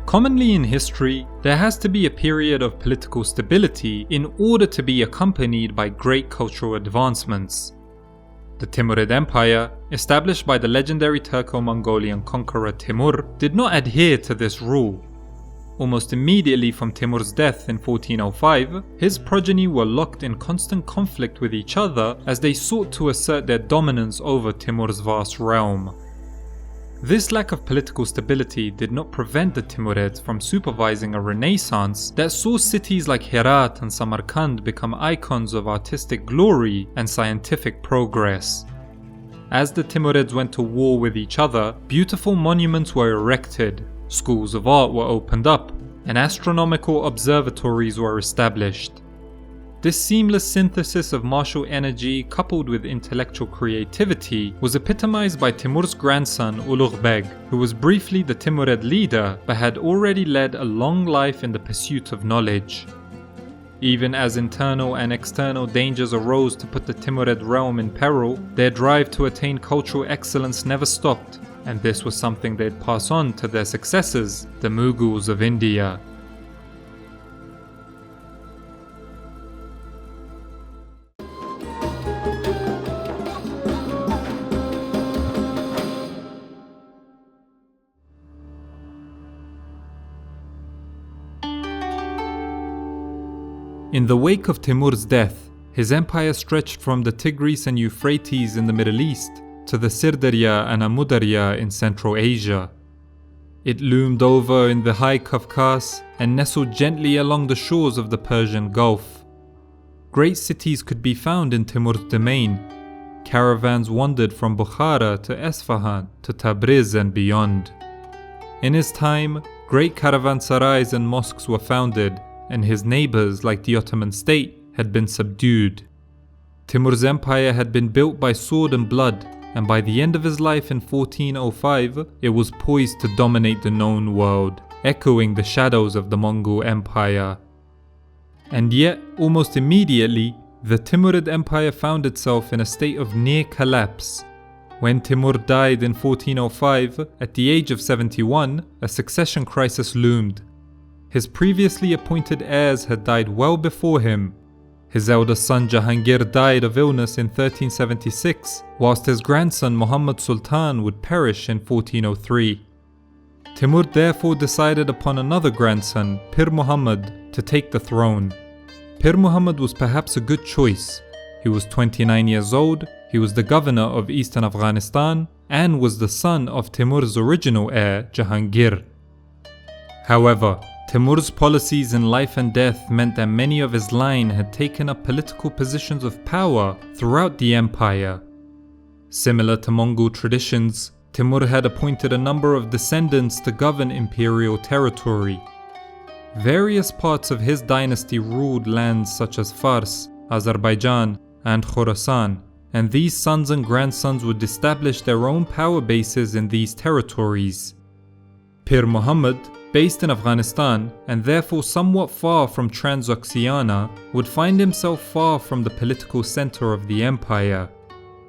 Commonly in history, there has to be a period of political stability in order to be accompanied by great cultural advancements. The Timurid Empire, established by the legendary Turco-Mongolian conqueror Timur, did not adhere to this rule. Almost immediately from Timur's death in 1405, his progeny were locked in constant conflict with each other as they sought to assert their dominance over Timur's vast realm. This lack of political stability did not prevent the Timurids from supervising a renaissance that saw cities like Herat and Samarkand become icons of artistic glory and scientific progress. As the Timurids went to war with each other, beautiful monuments were erected, schools of art were opened up, and astronomical observatories were established. This seamless synthesis of martial energy coupled with intellectual creativity was epitomized by Timur's grandson Ulugh Beg, who was briefly the Timurid leader but had already led a long life in the pursuit of knowledge. Even as internal and external dangers arose to put the Timurid realm in peril, their drive to attain cultural excellence never stopped, and this was something they'd pass on to their successors, the Mughals of India. In the wake of Timur's death, his empire stretched from the Tigris and Euphrates in the Middle East to the Sirdarya and Amudarya in Central Asia. It loomed over in the High Caucasus and nestled gently along the shores of the Persian Gulf. Great cities could be found in Timur's domain. Caravans wandered from Bukhara to Esfahan to Tabriz and beyond. In his time, great caravansarais and mosques were founded, and his neighbours, like the Ottoman state, had been subdued. Timur's empire had been built by sword and blood, and by the end of his life in 1405, it was poised to dominate the known world, echoing the shadows of the Mongol Empire. And yet, almost immediately, the Timurid Empire found itself in a state of near collapse. When Timur died in 1405, at the age of 71, a succession crisis loomed. His previously appointed heirs had died well before him. His eldest son Jahangir died of illness in 1376, whilst his grandson Muhammad Sultan would perish in 1403. Timur therefore decided upon another grandson, Pir Muhammad, to take the throne. Pir Muhammad was perhaps a good choice. He was 29 years old, he was the governor of eastern Afghanistan, and was the son of Timur's original heir, Jahangir. However, Timur's policies in life and death meant that many of his line had taken up political positions of power throughout the empire. Similar to Mongol traditions, Timur had appointed a number of descendants to govern imperial territory. Various parts of his dynasty ruled lands such as Fars, Azerbaijan, and Khorasan, and these sons and grandsons would establish their own power bases in these territories. Pir Muhammad, based in Afghanistan and therefore somewhat far from Transoxiana, would find himself far from the political center of the empire.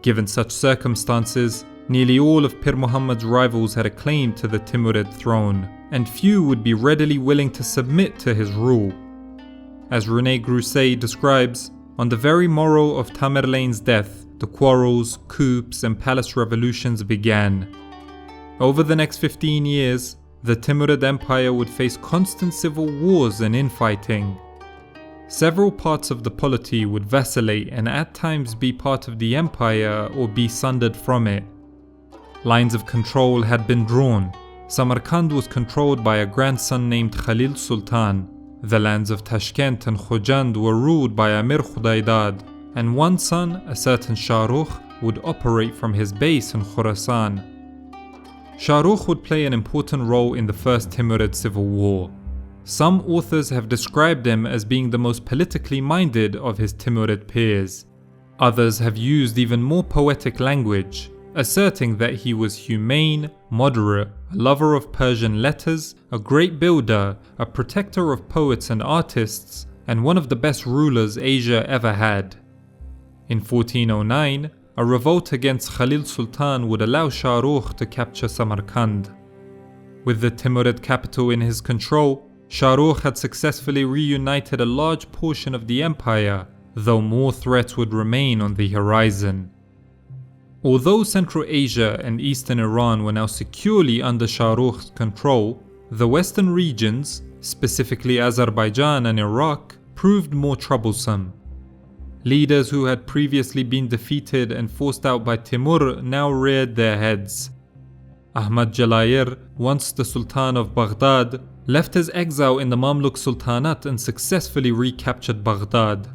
Given such circumstances, nearly all of Pir Muhammad's rivals had a claim to the Timurid throne, and few would be readily willing to submit to his rule. As René Grousset describes, on the very morrow of Tamerlane's death, the quarrels, coups, and palace revolutions began. Over the next 15 years, the Timurid Empire would face constant civil wars and infighting. Several parts of the polity would vacillate and at times be part of the empire or be sundered from it. Lines of control had been drawn. Samarkand was controlled by a grandson named Khalil Sultan. The lands of Tashkent and Khojand were ruled by Amir Khudaidad, and one son, Assert and Rukh, would operate from his base in Khorasan. Rukh would play an important role in the First Timurid Civil War. Some authors have described him as being the most politically minded of his Timurid peers. Others have used even more poetic language, asserting that he was humane, moderate, a lover of Persian letters, a great builder, a protector of poets and artists, and one of the best rulers Asia ever had. In 1409, a revolt against Khalil Sultan would allow Rukh to capture Samarkand. With the Timurid capital in his control, Shah Rukh had successfully reunited a large portion of the empire, though more threats would remain on the horizon. Although Central Asia and Eastern Iran were now securely under Shah Rukh's control, the western regions, specifically Azerbaijan and Iraq, proved more troublesome. Leaders who had previously been defeated and forced out by Timur now reared their heads. Ahmad Jalayir, once the Sultan of Baghdad, left his exile in the Mamluk Sultanate and successfully recaptured Baghdad.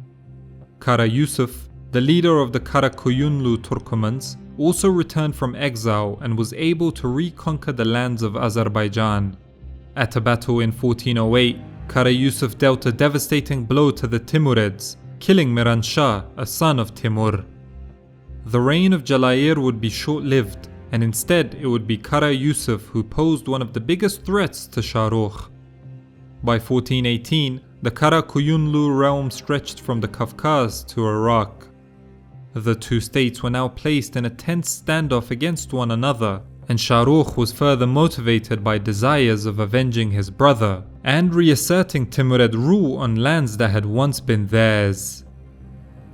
Kara Yusuf, the leader of the Kara-Koyunlu Turkomans, also returned from exile and was able to reconquer the lands of Azerbaijan. At a battle in 1408, Kara Yusuf dealt a devastating blow to the Timurids, killing Miran Shah, a son of Timur. The reign of Jalayir would be short-lived, and instead it would be Kara Yusuf who posed one of the biggest threats to Shah Rukh. By 1418, the Kara-Koyunlu realm stretched from the Kafkaz to Iraq. The two states were now placed in a tense standoff against one another, and Shah Rukh was further motivated by desires of avenging his brother and reasserting Timurid rule on lands that had once been theirs.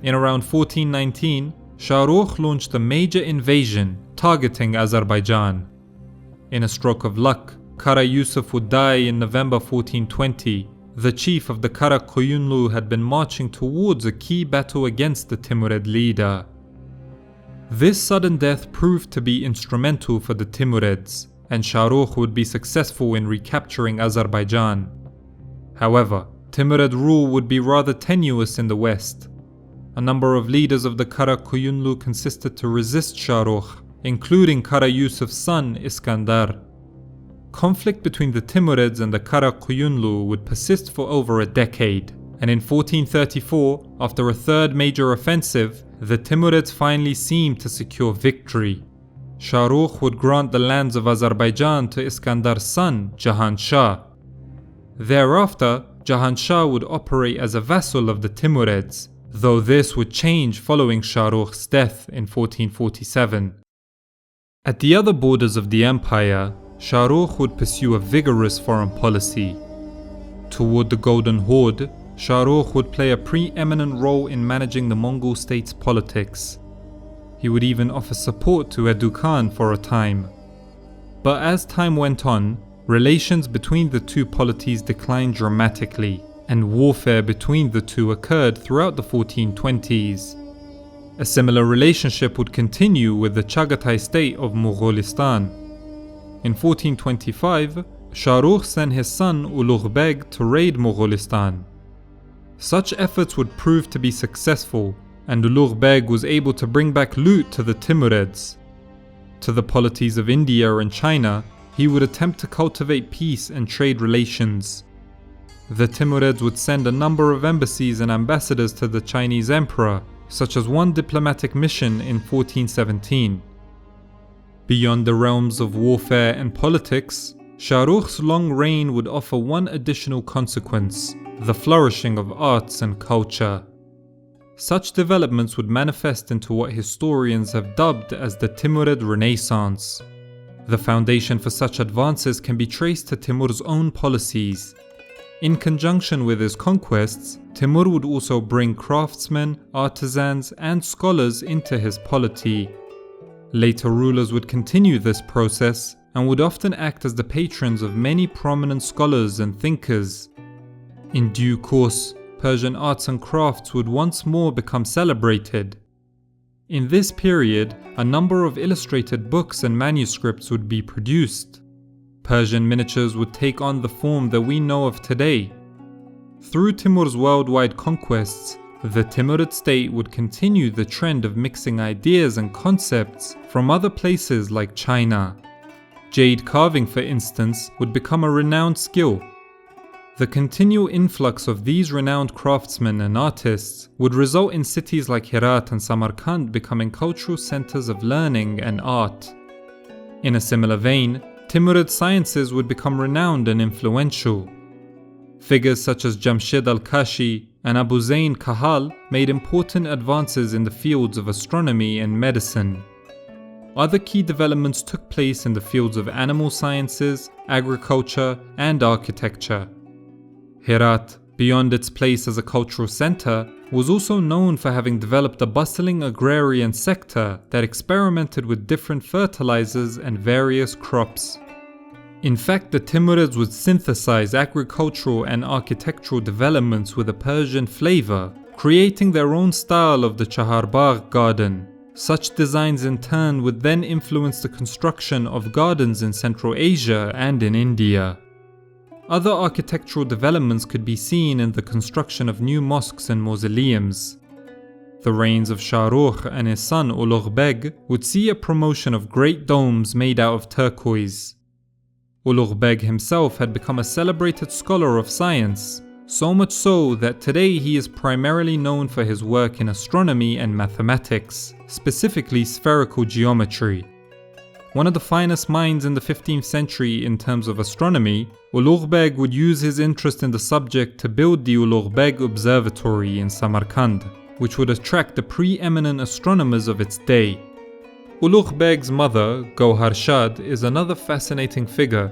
In around 1419, Shah Rukh launched a major invasion targeting Azerbaijan. In a stroke of luck, Kara Yusuf would die in November 1420. The chief of the Kara-Koyunlu had been marching towards a key battle against the Timurid leader. This sudden death proved to be instrumental for the Timurids, and Shah Rukh would be successful in recapturing Azerbaijan. However, Timurid rule would be rather tenuous in the west. A number of leaders of the Kara-Koyunlu consisted to resist Shah Rukh, including Kara Yusuf's son Iskandar. Conflict between the Timurids and the Kara-Koyunlu would persist for over a decade, and in 1434, after a third major offensive, the Timurids finally seemed to secure victory. Shah Rukh would grant the lands of Azerbaijan to Iskandar's son, Jahan Shah. Thereafter, Jahan Shah would operate as a vassal of the Timurids, though this would change following Shah Rukh's death in 1447. At the other borders of the empire, Shah Rukh would pursue a vigorous foreign policy. Toward the Golden Horde, Shah Rukh would play a preeminent role in managing the Mongol state's politics. He would even offer support to Edu Khan for a time. But as time went on, relations between the two polities declined dramatically, and warfare between the two occurred throughout the 1420s. A similar relationship would continue with the Chagatai state of Mongolistan. In 1425, Shah Rukh sent his son Ulugh Beg to raid Mongolistan. Such efforts would prove to be successful, and Ulugh Beg was able to bring back loot to the Timurids. To the polities of India and China, he would attempt to cultivate peace and trade relations. The Timurids would send a number of embassies and ambassadors to the Chinese emperor, such as one diplomatic mission in 1417. Beyond the realms of warfare and politics, Shah Rukh's long reign would offer one additional consequence: the flourishing of arts and culture. Such developments would manifest into what historians have dubbed as the Timurid Renaissance. The foundation for such advances can be traced to Timur's own policies. In conjunction with his conquests, Timur would also bring craftsmen, artisans, and scholars into his polity. Later rulers would continue this process and would often act as the patrons of many prominent scholars and thinkers. In due course, Persian arts and crafts would once more become celebrated. In this period, a number of illustrated books and manuscripts would be produced. Persian miniatures would take on the form that we know of today. Through Timur's worldwide conquests, the Timurid state would continue the trend of mixing ideas and concepts from other places like China. Jade carving, for instance, would become a renowned skill. The continual influx of these renowned craftsmen and artists would result in cities like Herat and Samarkand becoming cultural centers of learning and art. In a similar vein, Timurid sciences would become renowned and influential. Figures such as Jamshid al-Kashi and Abu Zayn Kahal made important advances in the fields of astronomy and medicine. other key developments took place in the fields of animal sciences, agriculture, and architecture. Herat, beyond its place as a cultural center, was also known for having developed a bustling agrarian sector that experimented with different fertilizers and various crops. In fact, the Timurids would synthesize agricultural and architectural developments with a Persian flavor, creating their own style of the Chaharbagh garden. Such designs in turn would then influence the construction of gardens in Central Asia and in India. Other architectural developments could be seen in the construction of new mosques and mausoleums. The reigns of Shah Rukh and his son Ulugh Beg would see a promotion of great domes made out of turquoise. Ulugh Beg himself had become a celebrated scholar of science, so much so that today he is primarily known for his work in astronomy and mathematics, specifically spherical geometry. One of the finest minds in the 15th century in terms of astronomy, Ulugh Beg would use his interest in the subject to build the Ulugh Beg Observatory in Samarkand, which would attract the preeminent astronomers of its day. Ulugh Beg's mother, Gauhar Shad, is another fascinating figure.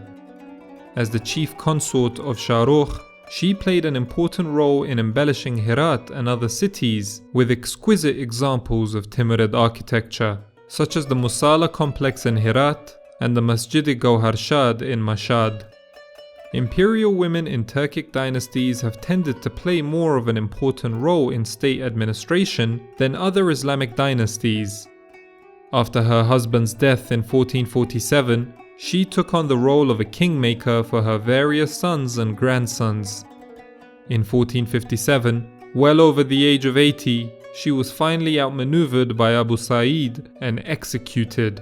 As the chief consort of Shah Rukh, she played an important role in embellishing Herat and other cities with exquisite examples of Timurid architecture, such as the Musala complex in Herat and the Masjid-i Gauhar Shad in Mashhad. Imperial women in Turkic dynasties have tended to play more of an important role in state administration than other Islamic dynasties. After her husband's death in 1447, she took on the role of a kingmaker for her various sons and grandsons. In 1457, well over the age of 80, she was finally outmaneuvered by Abu Sa'id and executed.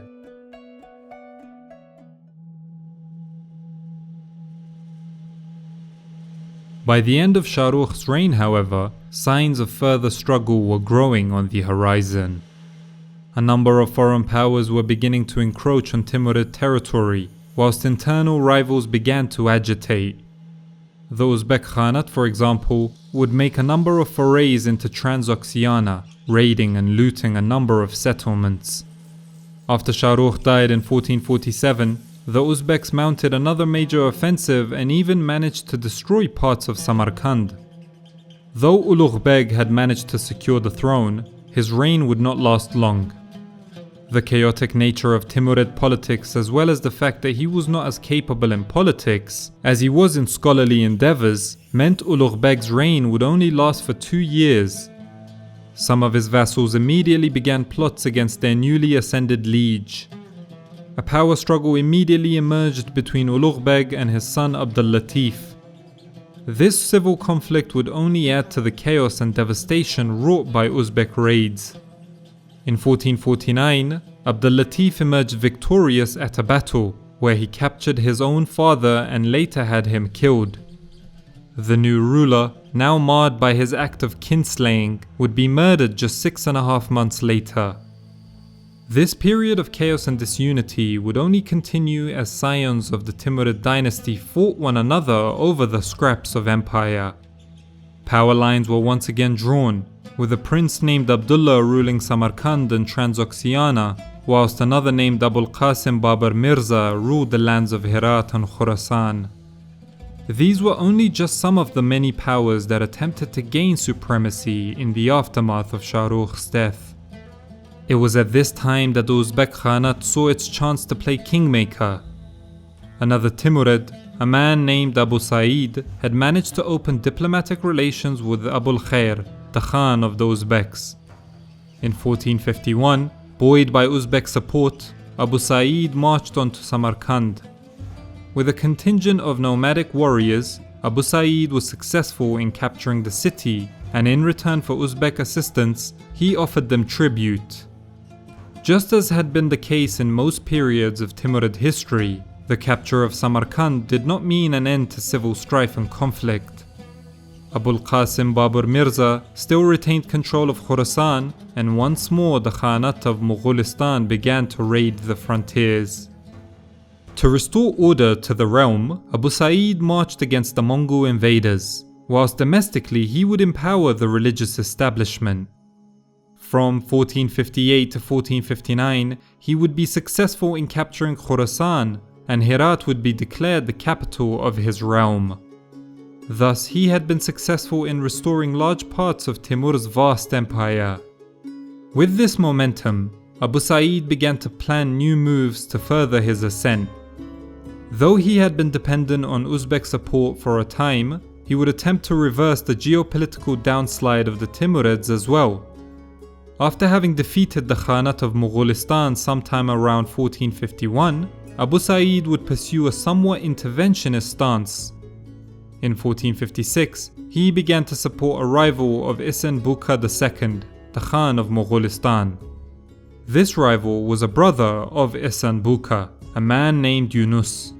By the end of Shah Rukh's reign, however, signs of further struggle were growing on the horizon. A number of foreign powers were beginning to encroach on Timurid territory, whilst internal rivals began to agitate. The Uzbek Khanate, for example, would make a number of forays into Transoxiana, raiding and looting a number of settlements. After Shah Rukh died in 1447, the Uzbeks mounted another major offensive and even managed to destroy parts of Samarkand. Though Ulugh Beg had managed to secure the throne, his reign would not last long. The chaotic nature of Timurid politics, as well as the fact that he was not as capable in politics as he was in scholarly endeavors, meant Ulugh Beg's reign would only last for 2 years. Some of his vassals immediately began plots against their newly ascended liege. A power struggle immediately emerged between Ulugh Beg and his son Abdul Latif. This civil conflict would only add to the chaos and devastation wrought by Uzbek raids. In 1449, Abdul Latif emerged victorious at a battle where he captured his own father and later had him killed. The new ruler, now marred by his act of kinslaying, would be murdered just 6.5 months later. This period of chaos and disunity would only continue as scions of the Timurid dynasty fought one another over the scraps of empire. Power lines were once again drawn, with a prince named Abdullah ruling Samarkand and Transoxiana, whilst another named Abul Qasim Babar Mirza ruled the lands of Herat and Khorasan. These were only just some of the many powers that attempted to gain supremacy in the aftermath of Shah Rukh's death. It was at this time that the Uzbek Khanate saw its chance to play kingmaker. Another Timurid, a man named Abu Sa'id, had managed to open diplomatic relations with Abul Khair, the Khan of the Uzbeks. In 1451, buoyed by Uzbek support, Abu Sa'id marched on to Samarkand. With a contingent of nomadic warriors, Abu Sa'id was successful in capturing the city, and in return for Uzbek assistance, he offered them tribute. Just as had been the case in most periods of Timurid history, the capture of Samarkand did not mean an end to civil strife and conflict. Abul Qasim Babur Mirza still retained control of Khorasan, and once more the Khanate of Moghulistan began to raid the frontiers. To restore order to the realm, Abu Sa'id marched against the Mongol invaders, whilst domestically he would empower the religious establishment. From 1458 to 1459, he would be successful in capturing Khorasan, and Herat would be declared the capital of his realm. Thus, he had been successful in restoring large parts of Timur's vast empire. With this momentum, Abu Sa'id began to plan new moves to further his ascent. Though he had been dependent on Uzbek support for a time, he would attempt to reverse the geopolitical downslide of the Timurids as well. After having defeated the Khanate of Mongolistan sometime around 1451, Abu Sa'id would pursue a somewhat interventionist stance. In 1456, he began to support a rival of Ihsan Buka II, the Khan of Mongolistan. This rival was a brother of Ihsan Buka, a man named Yunus.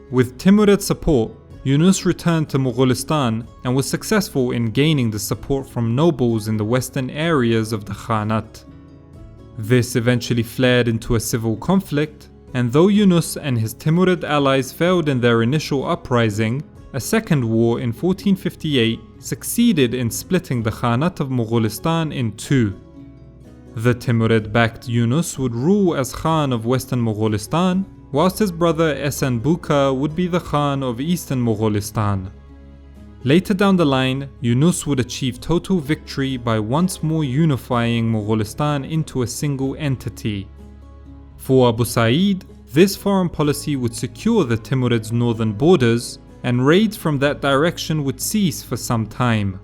With Timurid support, Yunus returned to Mongolistan and was successful in gaining the support from nobles in the western areas of the Khanate. This eventually flared into a civil conflict, and though Yunus and his Timurid allies failed in their initial uprising, a second war in 1458 succeeded in splitting the Khanate of Mongolistan in two. The Timurid-backed Yunus would rule as Khan of Western Mongolistan, whilst his brother Ihsan Buka would be the Khan of Eastern Mongolistan. Later down the line, Yunus would achieve total victory by once more unifying Mongolistan into a single entity. For Abu Sa'id, this foreign policy would secure the Timurids' northern borders, and raids from that direction would cease for some time.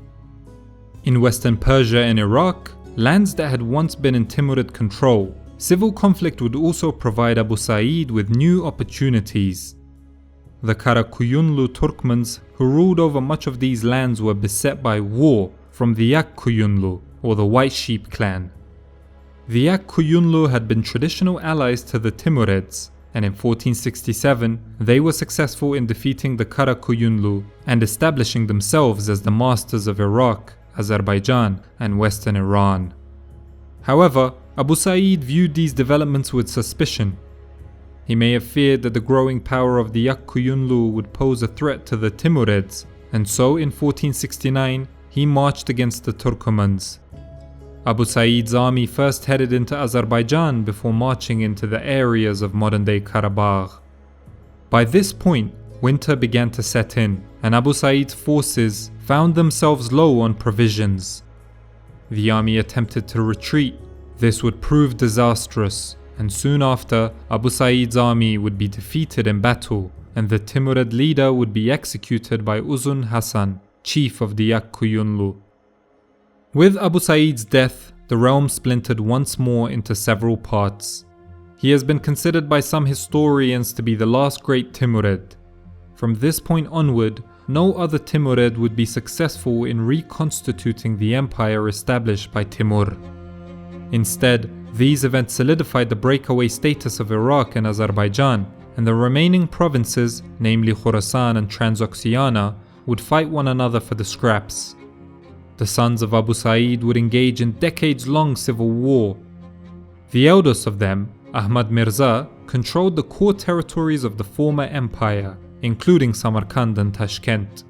In Western Persia and Iraq, lands that had once been in Timurid control, civil conflict would also provide Abu Sa'id with new opportunities. The Karakuyunlu Turkmens who ruled over much of these lands were beset by war from the Yakkuyunlu, or the White Sheep clan. The Yakkuyunlu had been traditional allies to the Timurids, and in 1467 they were successful in defeating the Karakuyunlu and establishing themselves as the masters of Iraq, Azerbaijan, and western Iran. However, Abu Sa'id viewed these developments with suspicion. He may have feared that the growing power of the Yakkuyunlu would pose a threat to the Timurids, and so in 1469 he marched against the Turkomans. Abu Sa'id's army first headed into Azerbaijan before marching into the areas of modern-day Karabakh. By this point, winter began to set in, and Abu Sa'id's forces found themselves low on provisions. The army attempted to retreat. This would prove disastrous, and soon after, Abu Sa'id's army would be defeated in battle, and the Timurid leader would be executed by Uzun Hasan, chief of the Yakkuyunlu. With Abu Sa'id's death, the realm splintered once more into several parts. He has been considered by some historians to be the last great Timurid. From this point onward, no other Timurid would be successful in reconstituting the empire established by Timur. Instead, these events solidified the breakaway status of Iraq and Azerbaijan, and the remaining provinces, namely Khorasan and Transoxiana, would fight one another for the scraps. The sons of Abu Sa'id would engage in decades-long civil war. The eldest of them, Ahmad Mirza, controlled the core territories of the former empire, including Samarkand and Tashkent.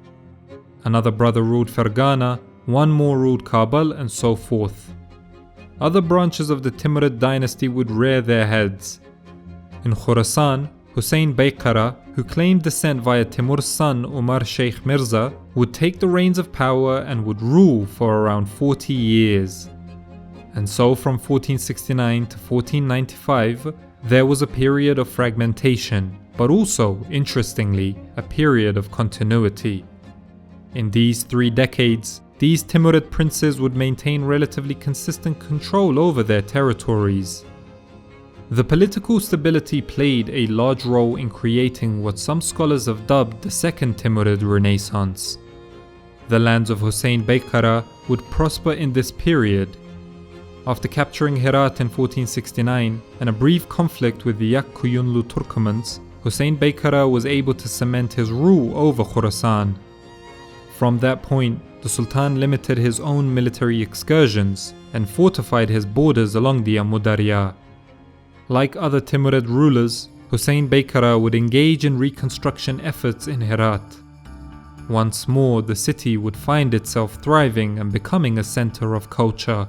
Another brother ruled Fergana, one more ruled Kabul, and so forth. Other branches of the Timurid dynasty would rear their heads. In Khorasan, Hussein Baykara, who claimed descent via Timur's son Umar Sheikh Mirza, would take the reins of power and would rule for around 40 years. And so from 1469 to 1495, there was a period of fragmentation, but also, interestingly, a period of continuity. In these 3 decades, these Timurid princes would maintain relatively consistent control over their territories. The political stability played a large role in creating what some scholars have dubbed the Second Timurid Renaissance. The lands of Hussein Baykara would prosper in this period. After capturing Herat in 1469 and a brief conflict with the Yakkuyunlu Turkomans, Hussein Baykara was able to cement his rule over Khorasan. From that point, the Sultan limited his own military excursions and fortified his borders along the Amudarya. Like other Timurid rulers, Hussein Baykara would engage in reconstruction efforts in Herat. Once more, the city would find itself thriving and becoming a center of culture.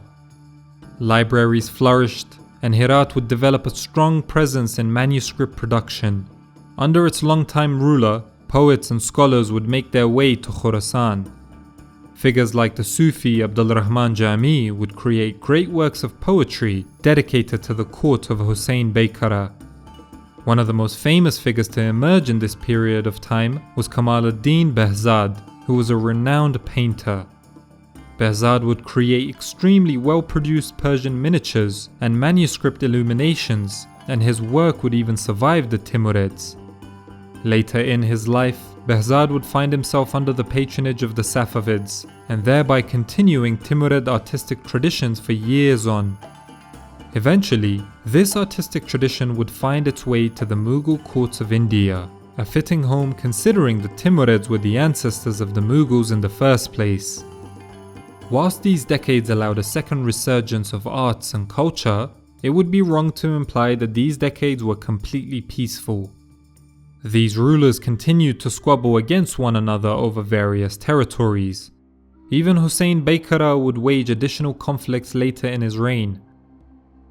libraries flourished, and Herat would develop a strong presence in manuscript production. Under its longtime ruler, poets and scholars would make their way to Khorasan. Figures like the Sufi Abdul Rahman Jami would create great works of poetry dedicated to the court of Hussein Baykara. One of the most famous figures to emerge in this period of time was Kamal ad-Din Behzad, who was a renowned painter. Behzad would create extremely well-produced Persian miniatures and manuscript illuminations, and his work would even survive the Timurids. Later in his life, Behzad would find himself under the patronage of the Safavids, and thereby continuing Timurid artistic traditions for years on. Eventually, this artistic tradition would find its way to the Mughal courts of India, a fitting home considering the Timurids were the ancestors of the Mughals in the first place. Whilst these decades allowed a second resurgence of arts and culture, it would be wrong to imply that these decades were completely peaceful. These rulers continued to squabble against one another over various territories. Even Hussein Baykara would wage additional conflicts later in his reign.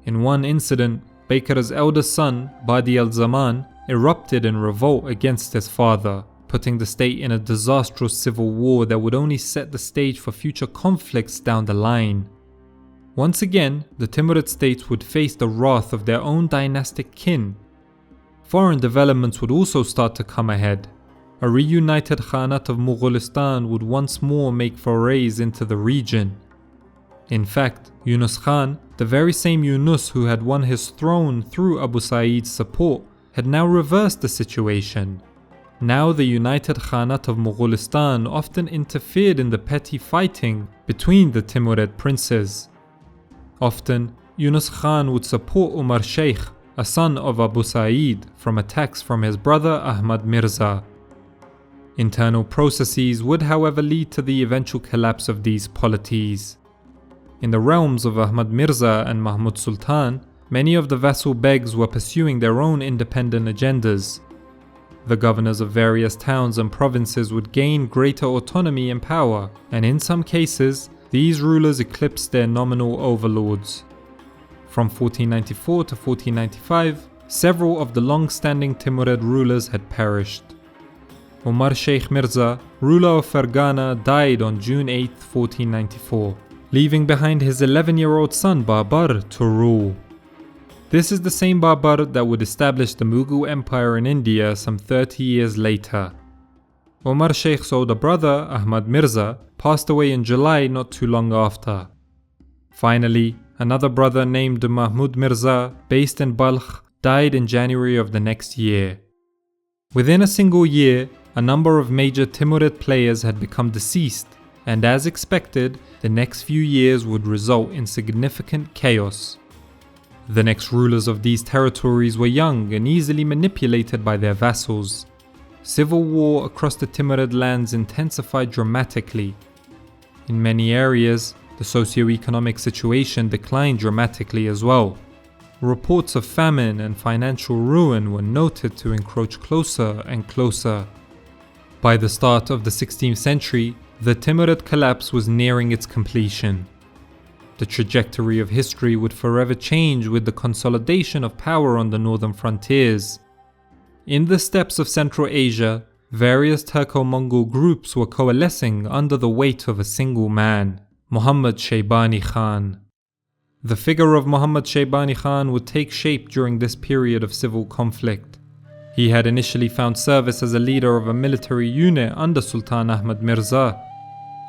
In one incident, Baykara's eldest son, Badi al-Zaman, erupted in revolt against his father, putting the state in a disastrous civil war that would only set the stage for future conflicts down the line. Once again, the Timurid states would face the wrath of their own dynastic kin. Foreign developments would also start to come ahead. A reunited Khanate of Moghulistan would once more make forays into the region. In fact, Yunus Khan, the very same Yunus who had won his throne through Abu Sa'id's support, had now reversed the situation. Now the united Khanate of Moghulistan often interfered in the petty fighting between the Timurid princes. Often, Yunus Khan would support Umar Sheikh, a son of Abu Sa'id, from attacks from his brother Ahmad Mirza. Internal processes would however lead to the eventual collapse of these polities. In the realms of Ahmad Mirza and Mahmud Sultan, many of the vassal begs were pursuing their own independent agendas. The governors of various towns and provinces would gain greater autonomy and power, and in some cases, these rulers eclipsed their nominal overlords. From 1494 to 1495, several of the long-standing Timurid rulers had perished. Umar Sheikh Mirza, ruler of Fergana, died on June 8, 1494, leaving behind his 11-year-old son Babar to rule. This is the same Babar that would establish the Mughal Empire in India some 30 years later. Umar Sheikh's older brother, Ahmad Mirza, passed away in July not too long after. Finally, another brother named Mahmud Mirza, based in Balkh, died in January of the next year. Within a single year, a number of major Timurid players had become deceased, and as expected, the next few years would result in significant chaos. The next rulers of these territories were young and easily manipulated by their vassals. Civil war across the Timurid lands intensified dramatically. In many areas, the socio-economic situation declined dramatically as well. Reports of famine and financial ruin were noted to encroach closer and closer. By the start of the 16th century, the Timurid collapse was nearing its completion. The trajectory of history would forever change with the consolidation of power on the northern frontiers. In the steppes of Central Asia, various Turco-Mongol groups were coalescing under the weight of a single man, Muhammad Shaybani Khan. The figure of Muhammad Shaybani Khan would take shape during this period of civil conflict. He had initially found service as a leader of a military unit under Sultan Ahmad Mirza.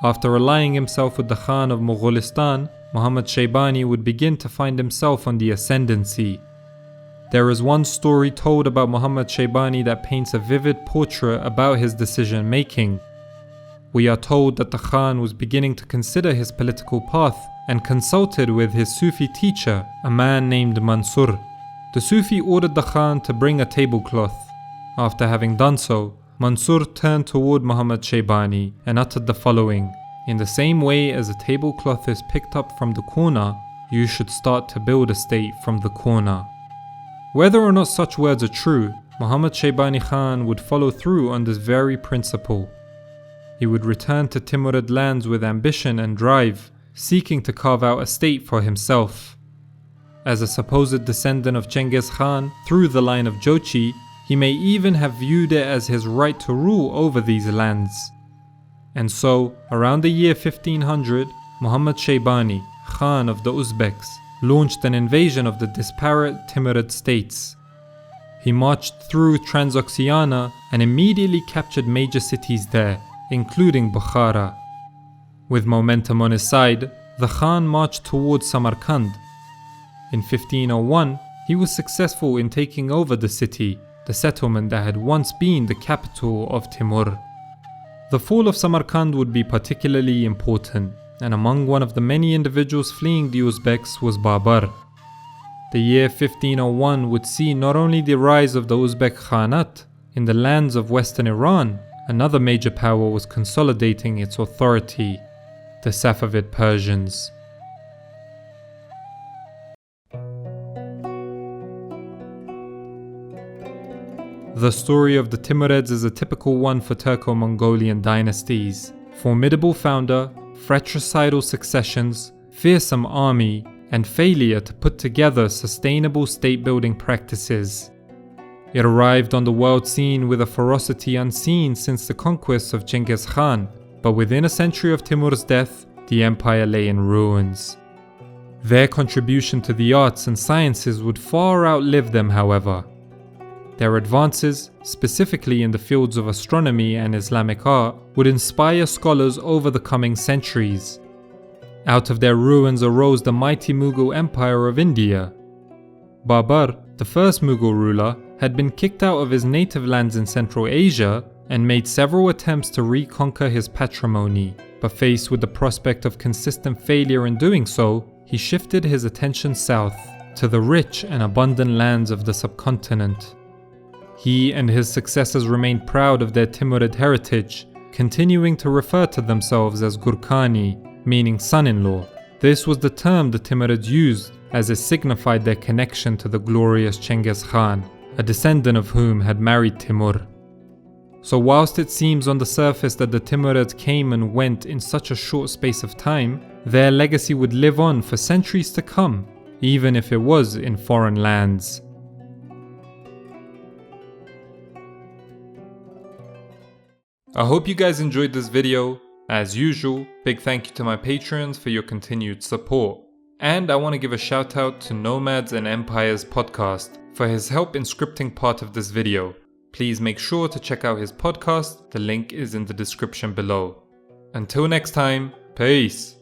After allying himself with the Khan of Moghulistan, Muhammad Shaybani would begin to find himself on the ascendancy. There is one story told about Muhammad Shaybani that paints a vivid portrait about his decision making. We are told that the Khan was beginning to consider his political path and consulted with his Sufi teacher, a man named Mansur. The Sufi ordered the Khan to bring a tablecloth. After having done so, Mansur turned toward Muhammad Shaybani and uttered the following: "In the same way as a tablecloth is picked up from the corner, you should start to build a state from the corner." Whether or not such words are true, Muhammad Shaybani Khan would follow through on this very principle. He would return to Timurid lands with ambition and drive, seeking to carve out a state for himself. As a supposed descendant of Genghis Khan through the line of Jochi, he may even have viewed it as his right to rule over these lands. And so, around the year 1500, Muhammad Shaybani, Khan of the Uzbeks, launched an invasion of the disparate Timurid states. He marched through Transoxiana and immediately captured major cities there, including Bukhara. With momentum on his side, the Khan marched towards Samarkand. In 1501, he was successful in taking over the city, the settlement that had once been the capital of Timur. The fall of Samarkand would be particularly important, and among one of the many individuals fleeing the Uzbeks was Babar. The year 1501 would see not only the rise of the Uzbek Khanate in the lands of western Iran, another major power was consolidating its authority, the Safavid Persians. The story of the Timurids is a typical one for Turco-Mongolian dynasties. Formidable founder, fratricidal successions, fearsome army, and failure to put together sustainable state-building practices. It arrived on the world scene with a ferocity unseen since the conquests of Genghis Khan, but within a century of Timur's death, the empire lay in ruins. Their contribution to the arts and sciences would far outlive them, however. Their advances, specifically in the fields of astronomy and Islamic art, would inspire scholars over the coming centuries. Out of their ruins arose the mighty Mughal Empire of India. Babar, the first Mughal ruler, had been kicked out of his native lands in Central Asia and made several attempts to reconquer his patrimony, but faced with the prospect of consistent failure in doing so, he shifted his attention south, to the rich and abundant lands of the subcontinent. He and his successors remained proud of their Timurid heritage, continuing to refer to themselves as Gurkhani, meaning son-in-law. This was the term the Timurids used, as it signified their connection to the glorious Genghis Khan, a descendant of whom had married Timur. So whilst it seems on the surface that the Timurids came and went in such a short space of time, their legacy would live on for centuries to come, even if it was in foreign lands. I hope you guys enjoyed this video. As usual, big thank you to my patrons for your continued support. And I want to give a shout out to Nomads and Empires podcast for his help in scripting part of this video. Please make sure to check out his podcast, the link is in the description below. Until next time, peace!